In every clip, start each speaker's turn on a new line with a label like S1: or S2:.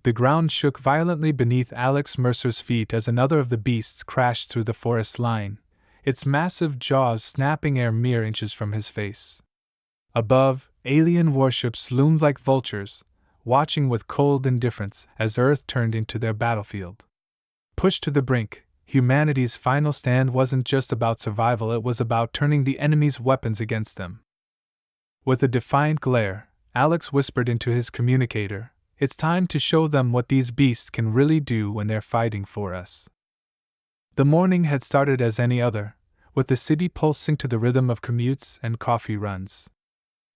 S1: The ground shook violently beneath Alex Mercer's feet as another of the beasts crashed through the forest line, its massive jaws snapping air mere inches from his face. Above, alien warships loomed like vultures, watching with cold indifference as Earth turned into their battlefield. Pushed to the brink, humanity's final stand wasn't just about survival, it was about turning the enemy's weapons against them. With a defiant glare, Alex whispered into his communicator, "It's time to show them what these beasts can really do when they're fighting for us." The morning had started as any other, with the city pulsing to the rhythm of commutes and coffee runs.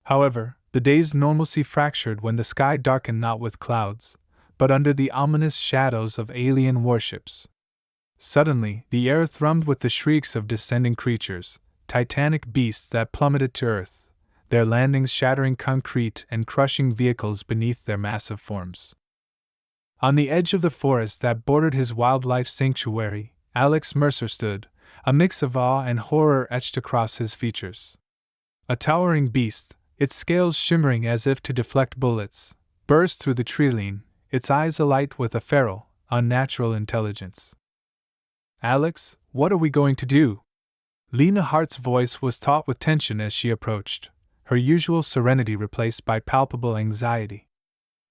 S1: However, the day's normalcy fractured when the sky darkened not with clouds, but under the ominous shadows of alien warships. Suddenly, the air thrummed with the shrieks of descending creatures, titanic beasts that plummeted to Earth, their landings shattering concrete and crushing vehicles beneath their massive forms. On the edge of the forest that bordered his wildlife sanctuary, Alex Mercer stood, a mix of awe and horror etched across his features. A towering beast, its scales shimmering as if to deflect bullets, burst through the treeline, its eyes alight with a feral, unnatural intelligence. "Alex, what are we going to do?" Lena Hart's voice was taut with tension as she approached, her usual serenity replaced by palpable anxiety.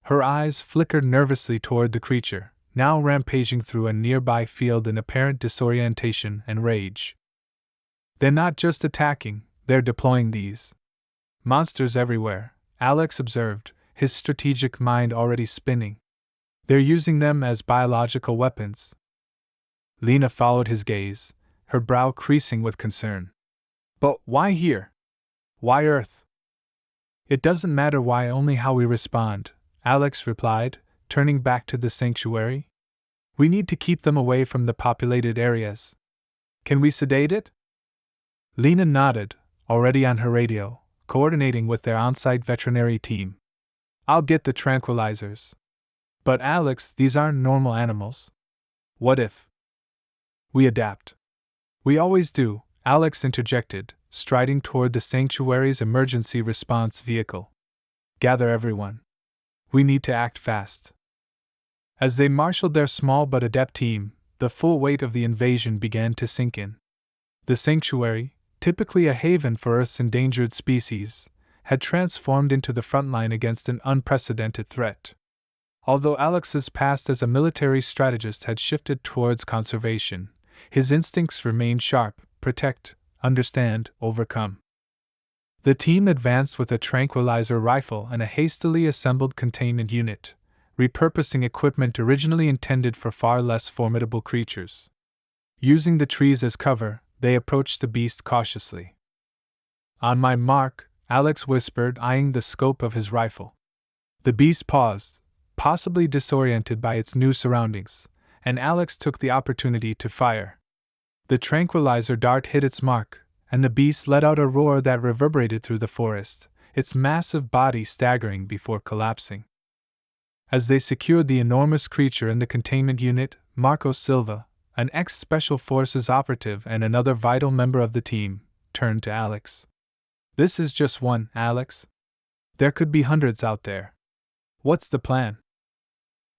S1: Her eyes flickered nervously toward the creature, now rampaging through a nearby field in apparent disorientation and rage. "They're not just attacking, they're deploying these monsters everywhere," Alex observed, his strategic mind already spinning. "They're using them as biological weapons." Lena followed his gaze, her brow creasing with concern. "But why here? Why Earth?" "It doesn't matter why, only how we respond," Alex replied, turning back to the sanctuary. "We need to keep them away from the populated areas. Can we sedate it?" Lena nodded, already on her radio, coordinating with their on-site veterinary team. "I'll get the tranquilizers." "But Alex, these aren't normal animals. What if we adapt?" "We always do," Alex interjected, striding toward the sanctuary's emergency response vehicle. "Gather everyone. We need to act fast." As they marshaled their small but adept team, the full weight of the invasion began to sink in. The sanctuary, typically a haven for Earth's endangered species, had transformed into the front line against an unprecedented threat. Although Alex's past as a military strategist had shifted towards conservation, his instincts remained sharp: protect, understand, overcome. The team advanced with a tranquilizer rifle and a hastily assembled containment unit, repurposing equipment originally intended for far less formidable creatures. Using the trees as cover, they approached the beast cautiously. "On my mark," Alex whispered, eyeing the scope of his rifle. The beast paused, possibly disoriented by its new surroundings, and Alex took the opportunity to fire. The tranquilizer dart hit its mark, and the beast let out a roar that reverberated through the forest, its massive body staggering before collapsing. As they secured the enormous creature in the containment unit, Marco Silva, an ex-Special Forces operative and another vital member of the team, turned to Alex. "This is just one, Alex. There could be hundreds out there. What's the plan?"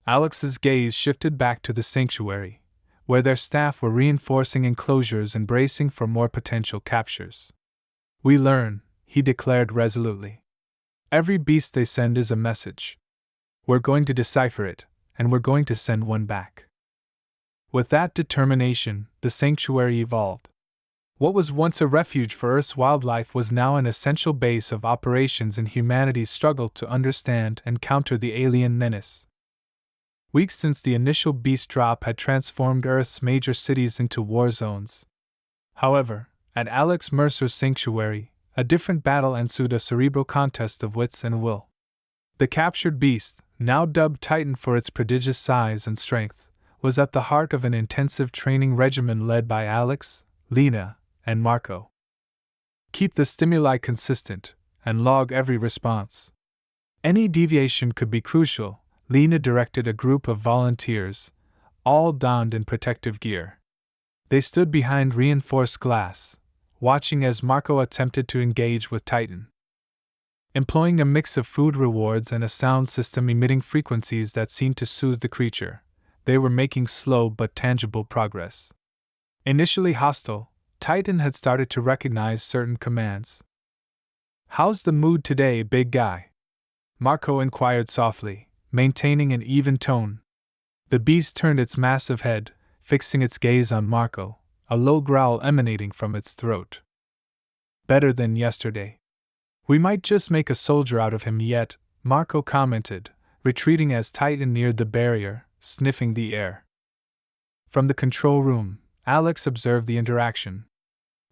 S1: Alex's gaze shifted back to the sanctuary, where their staff were reinforcing enclosures and bracing for more potential captures. "We learn," he declared resolutely. "Every beast they send is a message. We're going to decipher it, and we're going to send one back." With that determination, the sanctuary evolved. What was once a refuge for Earth's wildlife was now an essential base of operations in humanity's struggle to understand and counter the alien menace. Weeks since the initial beast drop had transformed Earth's major cities into war zones. However, at Alex Mercer's sanctuary, a different battle ensued, a cerebral contest of wits and will. The captured beast, now dubbed Titan for its prodigious size and strength, was at the heart of an intensive training regimen led by Alex, Lena, and Marco. "Keep the stimuli consistent, and log every response. Any deviation could be crucial," Lena directed a group of volunteers, all donned in protective gear. They stood behind reinforced glass, watching as Marco attempted to engage with Titan. employing a mix of food rewards and a sound system emitting frequencies that seemed to soothe the creature. They were making slow but tangible progress. Initially hostile, Titan had started to recognize certain commands. "How's the mood today, big guy?" Marco inquired softly, maintaining an even tone. The beast turned its massive head, fixing its gaze on Marco, a low growl emanating from its throat. "Better than yesterday. We might just make a soldier out of him yet," Marco commented, retreating as Titan neared the barrier, sniffing the air. From the control room, Alex observed the interaction.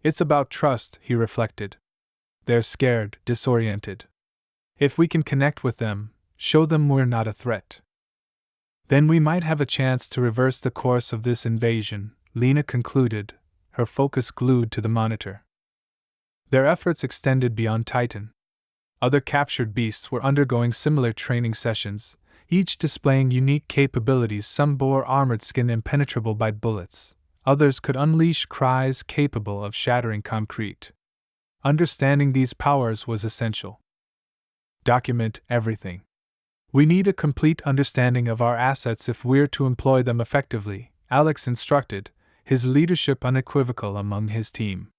S1: "It's about trust," he reflected. "They're scared, disoriented. If we can connect with them, show them we're not a threat, then we might have a chance to reverse the course of this invasion," Lena concluded, her focus glued to the monitor. Their efforts extended beyond Titan. Other captured beasts were undergoing similar training sessions, each displaying unique capabilities. Some bore armored skin impenetrable by bullets, others could unleash cries capable of shattering concrete. Understanding these powers was essential. "Document everything. We need a complete understanding of our assets if we're to employ them effectively," Alex instructed, his leadership unequivocal among his team.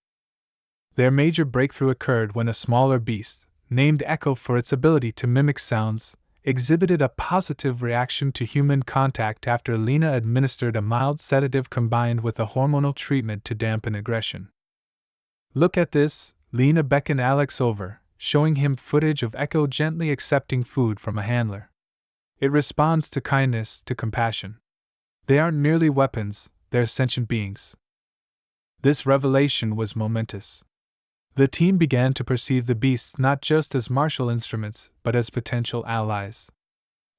S1: Their major breakthrough occurred when a smaller beast, named Echo for its ability to mimic sounds, exhibited a positive reaction to human contact after Lena administered a mild sedative combined with a hormonal treatment to dampen aggression. "Look at this," Lena beckoned Alex over, showing him footage of Echo gently accepting food from a handler. "It responds to kindness, to compassion. They aren't merely weapons, they're sentient beings." This revelation was momentous. The team began to perceive the beasts not just as martial instruments, but as potential allies.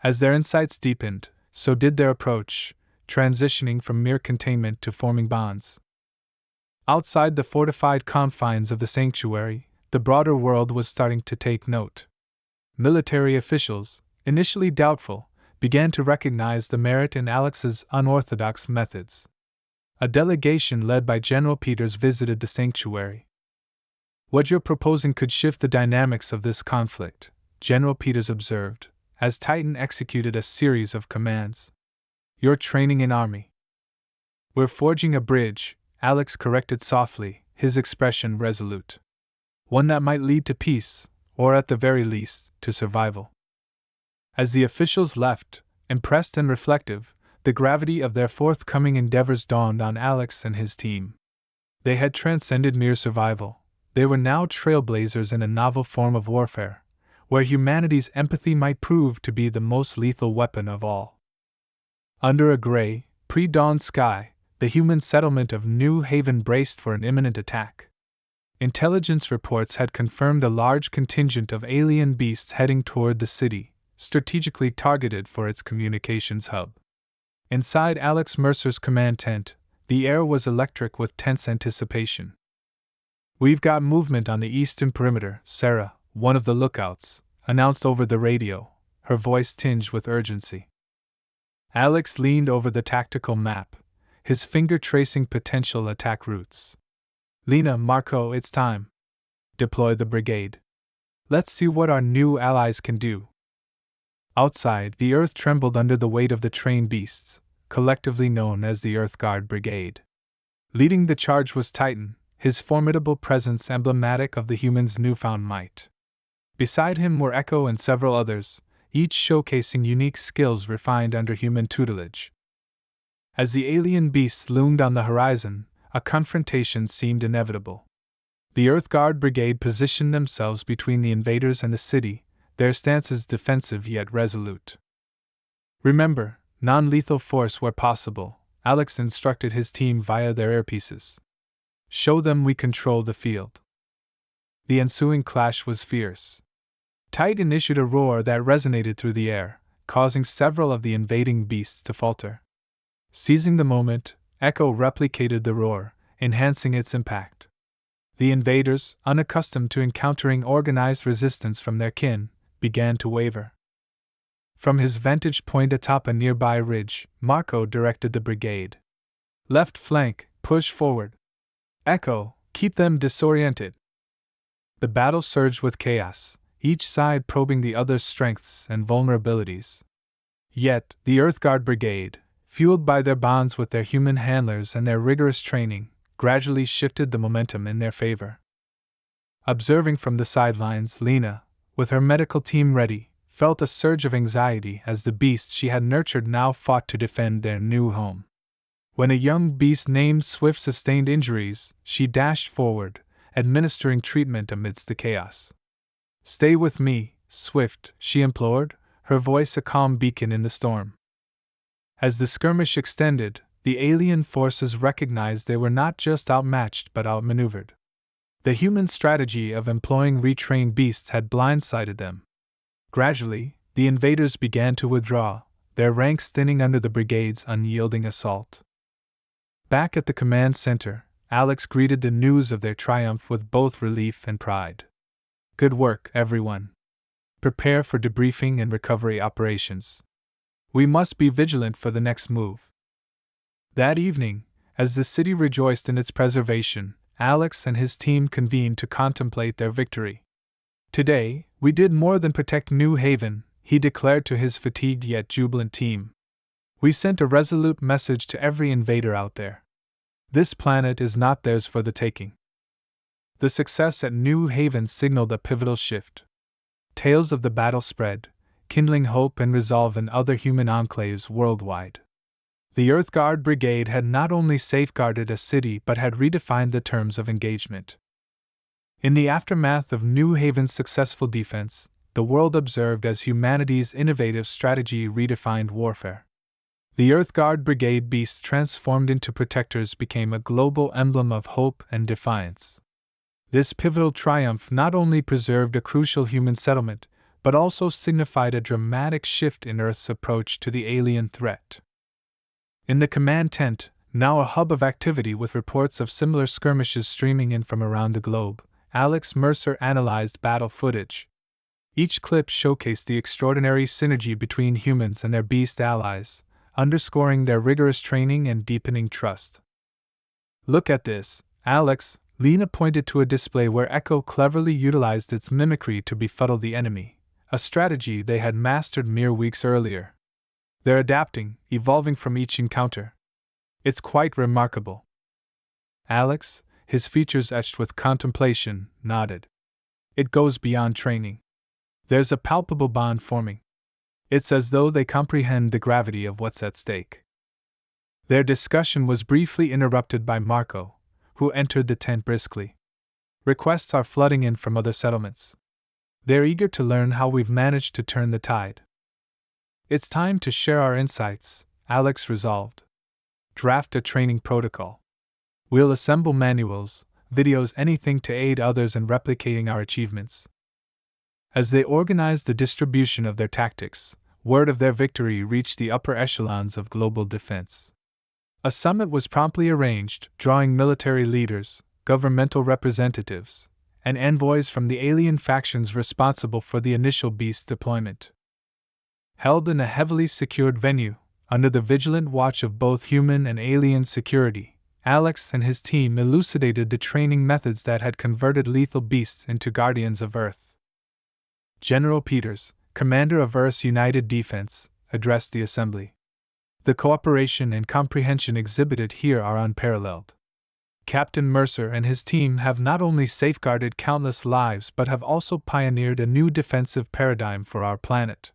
S1: As their insights deepened, so did their approach, transitioning from mere containment to forming bonds. Outside the fortified confines of the sanctuary, the broader world was starting to take note. Military officials, initially doubtful, began to recognize the merit in Alex's unorthodox methods. A delegation led by General Peters visited the sanctuary. "What you're proposing could shift the dynamics of this conflict," General Peters observed, as Titan executed a series of commands. "You're training an army." "We're forging a bridge," Alex corrected softly, his expression resolute. "One that might lead to peace, or at the very least, to survival." As the officials left, impressed and reflective, the gravity of their forthcoming endeavors dawned on Alex and his team. They had transcended mere survival. They were now trailblazers in a novel form of warfare, where humanity's empathy might prove to be the most lethal weapon of all. Under a gray, pre-dawn sky, the human settlement of New Haven braced for an imminent attack. Intelligence reports had confirmed a large contingent of alien beasts heading toward the city, strategically targeted for its communications hub. Inside Alex Mercer's command tent, the air was electric with tense anticipation. "We've got movement on the eastern perimeter," Sarah, one of the lookouts, announced over the radio, her voice tinged with urgency. Alex leaned over the tactical map, his finger tracing potential attack routes. "Lena, Marco, it's time. Deploy the brigade. Let's see what our new allies can do." Outside, the earth trembled under the weight of the trained beasts, collectively known as the Earth Guard Brigade. Leading the charge was Titan, his formidable presence emblematic of the humans' newfound might. Beside him were Echo and several others, each showcasing unique skills refined under human tutelage. As the alien beasts loomed on the horizon, a confrontation seemed inevitable. The Earth Guard Brigade positioned themselves between the invaders and the city, their stances defensive yet resolute. "Remember, non-lethal force where possible," Alex instructed his team via their earpieces. "Show them we control the field." The ensuing clash was fierce. Titan issued a roar that resonated through the air, causing several of the invading beasts to falter. Seizing the moment, Echo replicated the roar, enhancing its impact. The invaders, unaccustomed to encountering organized resistance from their kin, began to waver. From his vantage point atop a nearby ridge, Marco directed the brigade. "Left flank, push forward. Echo, keep them disoriented." The battle surged with chaos, each side probing the other's strengths and vulnerabilities. Yet, the Earthguard Brigade, fueled by their bonds with their human handlers and their rigorous training, gradually shifted the momentum in their favor. Observing from the sidelines, Lena, with her medical team ready, felt a surge of anxiety as the beasts she had nurtured now fought to defend their new home. When a young beast named Swift sustained injuries, she dashed forward, administering treatment amidst the chaos. "Stay with me, Swift," she implored, her voice a calm beacon in the storm. As the skirmish extended, the alien forces recognized they were not just outmatched but outmaneuvered. The human strategy of employing retrained beasts had blindsided them. Gradually, the invaders began to withdraw, their ranks thinning under the brigade's unyielding assault. Back at the command center, Alex greeted the news of their triumph with both relief and pride. "Good work, everyone. Prepare for debriefing and recovery operations. We must be vigilant for the next move." That evening, as the city rejoiced in its preservation, Alex and his team convened to contemplate their victory. "Today, we did more than protect New Haven," he declared to his fatigued yet jubilant team. "We sent a resolute message to every invader out there. This planet is not theirs for the taking." The success at New Haven signaled a pivotal shift. Tales of the battle spread, kindling hope and resolve in other human enclaves worldwide. The Earthguard Brigade had not only safeguarded a city but had redefined the terms of engagement. In the aftermath of New Haven's successful defense, the world observed as humanity's innovative strategy redefined warfare. The Earthguard Brigade beasts transformed into protectors became a global emblem of hope and defiance. This pivotal triumph not only preserved a crucial human settlement, but also signified a dramatic shift in Earth's approach to the alien threat. In the command tent, now a hub of activity with reports of similar skirmishes streaming in from around the globe, Alex Mercer analyzed battle footage. Each clip showcased the extraordinary synergy between humans and their beast allies, underscoring their rigorous training and deepening trust. "Look at this, Alex," Lena pointed to a display where Echo cleverly utilized its mimicry to befuddle the enemy, a strategy they had mastered mere weeks earlier. "They're adapting, evolving from each encounter. It's quite remarkable." Alex, his features etched with contemplation, nodded. "It goes beyond training. There's a palpable bond forming. It's as though they comprehend the gravity of what's at stake." Their discussion was briefly interrupted by Marco, who entered the tent briskly. "Requests are flooding in from other settlements. They're eager to learn how we've managed to turn the tide." "It's time to share our insights," Alex resolved. "Draft a training protocol. We'll assemble manuals, videos, anything to aid others in replicating our achievements." As they organized the distribution of their tactics, word of their victory reached the upper echelons of global defense. A summit was promptly arranged, drawing military leaders, governmental representatives, and envoys from the alien factions responsible for the initial beast deployment. Held in a heavily secured venue, under the vigilant watch of both human and alien security, Alex and his team elucidated the training methods that had converted lethal beasts into guardians of Earth. General Peters, commander of Earth's United Defense, addressed the assembly. "The cooperation and comprehension exhibited here are unparalleled. Captain Mercer and his team have not only safeguarded countless lives but have also pioneered a new defensive paradigm for our planet."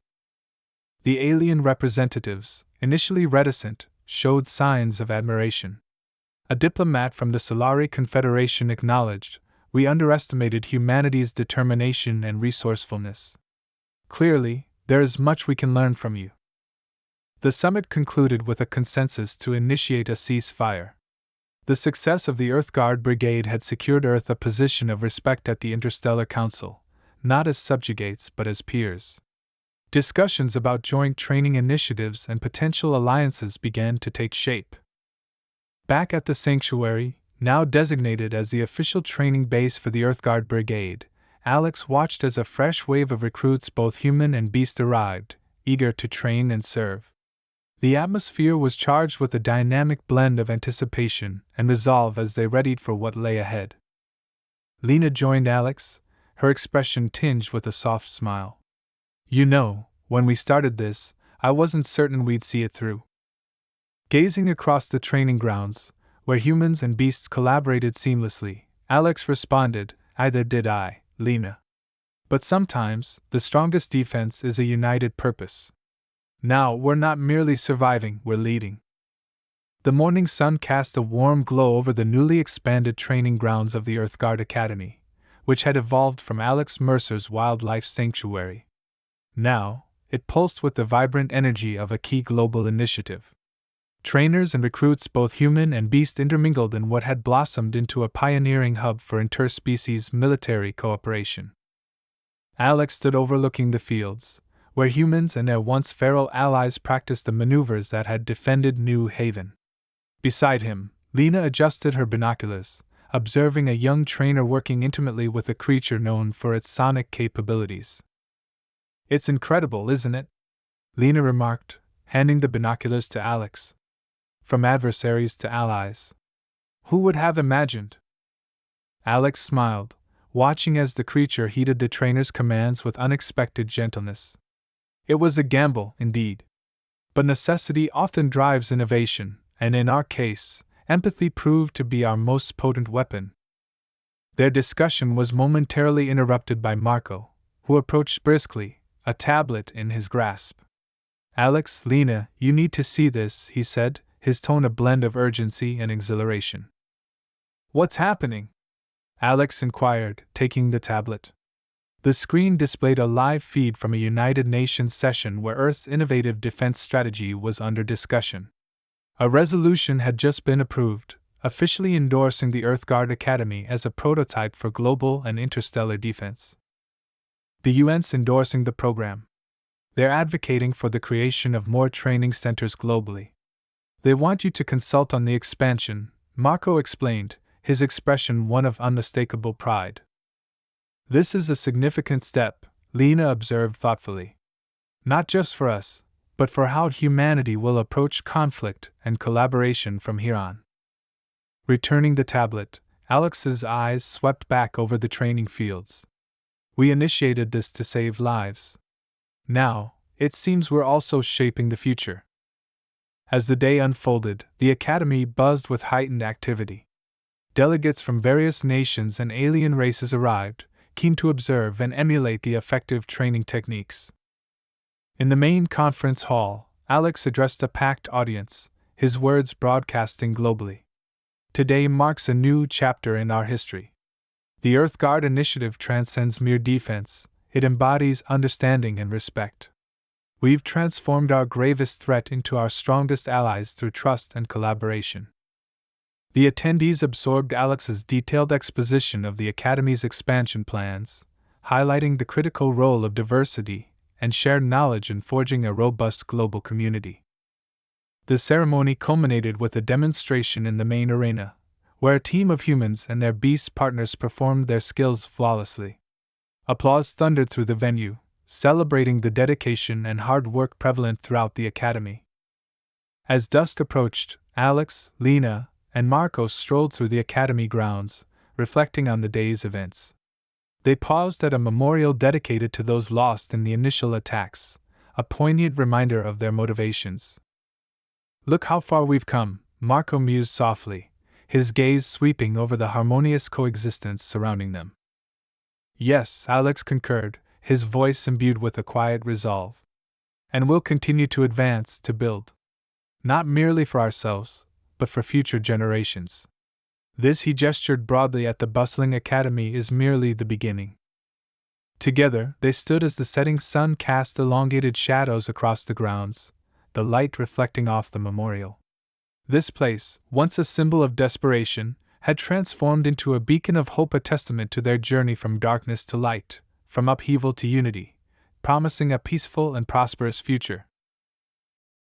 S1: The alien representatives, initially reticent, showed signs of admiration. A diplomat from the Solari Confederation acknowledged, "We underestimated humanity's determination and resourcefulness. Clearly, there is much we can learn from you." The summit concluded with a consensus to initiate a ceasefire. The success of the Earthguard Brigade had secured Earth a position of respect at the Interstellar Council, not as subjugates but as peers. Discussions about joint training initiatives and potential alliances began to take shape. Back at the sanctuary, now designated as the official training base for the Earthguard Brigade, Alex watched as a fresh wave of recruits, both human and beast, arrived, eager to train and serve. The atmosphere was charged with a dynamic blend of anticipation and resolve as they readied for what lay ahead. Lena joined Alex, her expression tinged with a soft smile. You know, when we started this, I wasn't certain we'd see it through. Gazing across the training grounds, where humans and beasts collaborated seamlessly, Alex responded, Either did I, Lena. But sometimes, the strongest defense is a united purpose. Now, we're not merely surviving, we're leading. The morning sun cast a warm glow over the newly expanded training grounds of the Earthguard Academy, which had evolved from Alex Mercer's wildlife sanctuary. Now, it pulsed with the vibrant energy of a key global initiative. Trainers and recruits, both human and beast, intermingled in what had blossomed into a pioneering hub for interspecies military cooperation. Alex stood overlooking the fields, where humans and their once feral allies practiced the maneuvers that had defended New Haven. Beside him, Lena adjusted her binoculars, observing a young trainer working intimately with a creature known for its sonic capabilities. It's incredible, isn't it? Lena remarked, handing the binoculars to Alex. From adversaries to allies. Who would have imagined? Alex smiled, watching as the creature heeded the trainer's commands with unexpected gentleness. It was a gamble, indeed. But necessity often drives innovation, and in our case, empathy proved to be our most potent weapon. Their discussion was momentarily interrupted by Marco, who approached briskly, a tablet in his grasp. Alex, Lena, you need to see this, he said, his tone a blend of urgency and exhilaration. What's happening? Alex inquired, taking the tablet. The screen displayed a live feed from a United Nations session where Earth's innovative defense strategy was under discussion. A resolution had just been approved, officially endorsing the Earthguard Academy as a prototype for global and interstellar defense. The UN's endorsing the program. They're advocating for the creation of more training centers globally. They want you to consult on the expansion, Marco explained, his expression one of unmistakable pride. This is a significant step, Lena observed thoughtfully. Not just for us, but for how humanity will approach conflict and collaboration from here on. Returning the tablet, Alex's eyes swept back over the training fields. We initiated this to save lives. Now, it seems we're also shaping the future. As the day unfolded, the Academy buzzed with heightened activity. Delegates from various nations and alien races arrived, keen to observe and emulate the effective training techniques. In the main conference hall, Alex addressed a packed audience, his words broadcasting globally. Today marks a new chapter in our history. The Earthguard initiative transcends mere defense, it embodies understanding and respect. We've transformed our gravest threat into our strongest allies through trust and collaboration. The attendees absorbed Alex's detailed exposition of the Academy's expansion plans, highlighting the critical role of diversity and shared knowledge in forging a robust global community. The ceremony culminated with a demonstration in the main arena, where a team of humans and their beast partners performed their skills flawlessly. Applause thundered through the venue, celebrating the dedication and hard work prevalent throughout the Academy. As dusk approached, Alex, Lena, and Marco strolled through the Academy grounds, reflecting on the day's events. They paused at a memorial dedicated to those lost in the initial attacks, a poignant reminder of their motivations. Look how far we've come, Marco mused softly, his gaze sweeping over the harmonious coexistence surrounding them. Yes, Alex concurred, his voice imbued with a quiet resolve. And we'll continue to advance, to build. Not merely for ourselves, but for future generations. This, he gestured broadly at the bustling academy, is merely the beginning. Together, they stood as the setting sun cast elongated shadows across the grounds, the light reflecting off the memorial. This place, once a symbol of desperation, had transformed into a beacon of hope, a testament to their journey from darkness to light, from upheaval to unity, promising a peaceful and prosperous future.